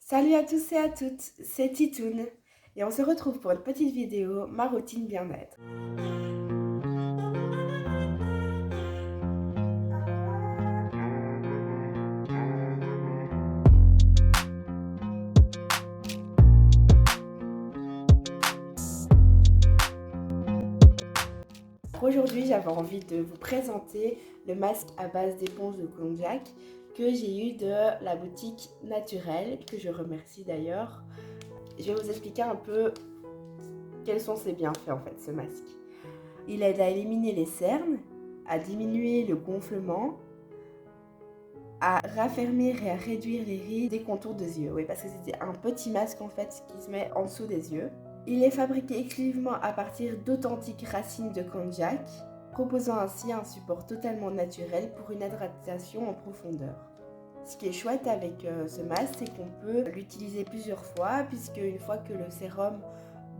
Salut à tous et à toutes, c'est Titoune et on se retrouve pour une petite vidéo, ma routine bien-être. Aujourd'hui, j'avais envie de vous présenter le masque à base d'éponge de konjac que j'ai eu de la boutique Naturelle, que je remercie d'ailleurs. Je vais vous expliquer un peu quels sont ses bienfaits en fait, ce masque. Il aide à éliminer les cernes, à diminuer le gonflement, à raffermir et à réduire les rides des contours des yeux. Oui, parce que c'est un petit masque en fait qui se met en dessous des yeux. Il est fabriqué exclusivement à partir d'authentiques racines de konjac, proposant ainsi un support totalement naturel pour une hydratation en profondeur. Ce qui est chouette avec ce masque, c'est qu'on peut l'utiliser plusieurs fois, puisque une fois que le sérum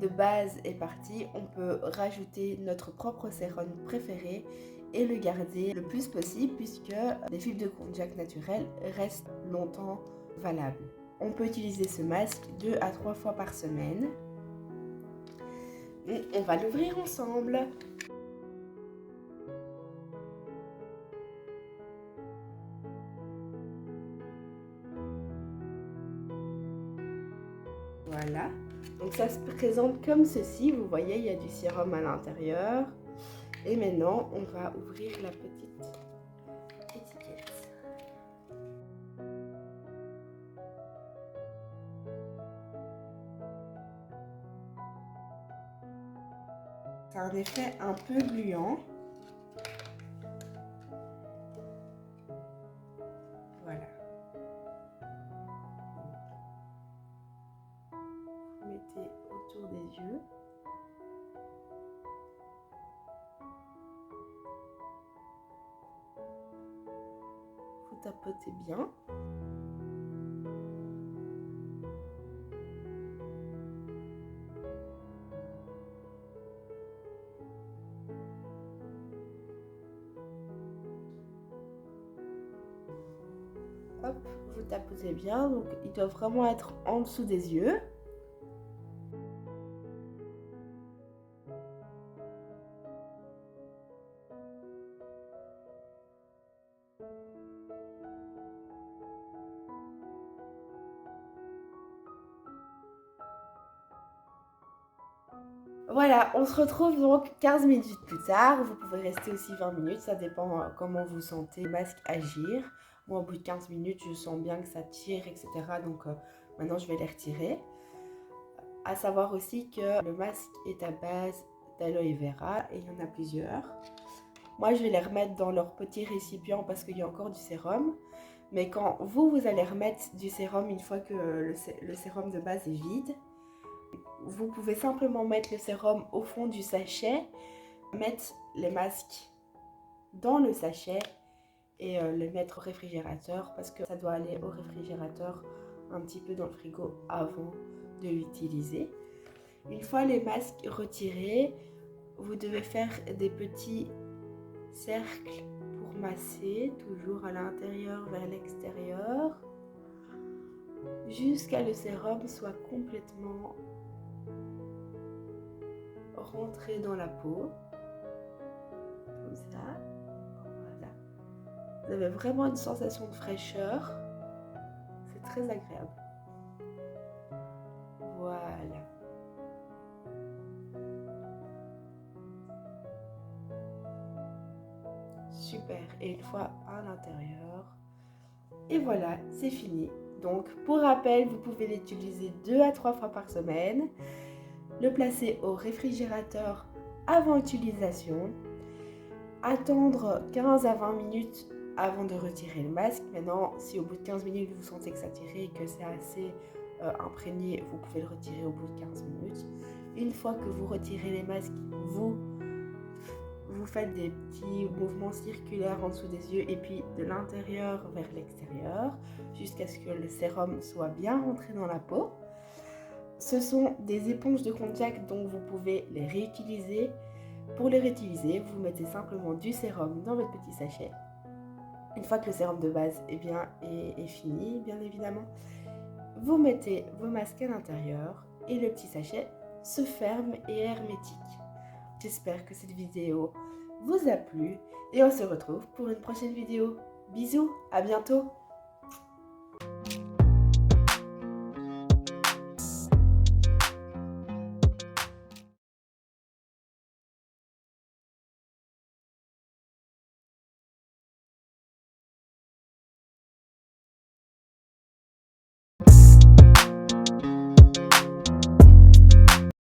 de base est parti, on peut rajouter notre propre sérum préféré et le garder le plus possible, puisque les fibres de konjac naturelles restent longtemps valables. On peut utiliser ce masque 2 à 3 fois par semaine. On va l'ouvrir ensemble. Voilà. Donc ça se présente comme ceci. Vous voyez, il y a du sérum à l'intérieur. Et maintenant, on va ouvrir la petite étiquette. C'est un effet un peu gluant. Voilà. Vous mettez autour des yeux. Vous tapotez bien. Hop, vous tapotez bien. Donc, il doit vraiment être en dessous des yeux. Voilà, on se retrouve donc 15 minutes plus tard. Vous pouvez rester aussi 20 minutes, ça dépend comment vous sentez le masque agir. Moi, au bout de 15 minutes, je sens bien que ça tire, etc. Donc maintenant, je vais les retirer. À savoir aussi que le masque est à base d'aloe vera et il y en a plusieurs. Moi, je vais les remettre dans leur petit récipient parce qu'il y a encore du sérum. Mais quand vous allez remettre du sérum une fois que le sérum de base est vide, vous pouvez simplement mettre le sérum au fond du sachet, mettre les masques dans le sachet et les mettre au réfrigérateur parce que ça doit aller au réfrigérateur un petit peu dans le frigo avant de l'utiliser. Une fois les masques retirés, vous devez faire des petits cercles pour masser, toujours à l'intérieur vers l'extérieur, jusqu'à ce que le sérum soit complètement rentré dans la peau, comme ça. Voilà. Vous avez vraiment une sensation de fraîcheur, c'est très agréable. Voilà. Super. Et une fois à l'intérieur, et voilà, c'est fini. Donc, pour rappel, vous pouvez l'utiliser 2 à 3 fois par semaine, le placer au réfrigérateur avant utilisation, attendre 15 à 20 minutes avant de retirer le masque. Maintenant, si au bout de 15 minutes, vous sentez que ça tire et que c'est assez imprégné, vous pouvez le retirer au bout de 15 minutes. Une fois que vous retirez les masques, vous faites des petits mouvements circulaires en dessous des yeux et puis de l'intérieur vers l'extérieur jusqu'à ce que le sérum soit bien rentré dans la peau. Ce sont des éponges de konjac, donc vous pouvez les réutiliser. Pour les réutiliser, vous mettez simplement du sérum dans votre petit sachet. Une fois que le sérum de base est fini, bien évidemment, vous mettez vos masques à l'intérieur et le petit sachet se ferme et est hermétique. J'espère que cette vidéo vous a plu et on se retrouve pour une prochaine vidéo. Bisous, à bientôt!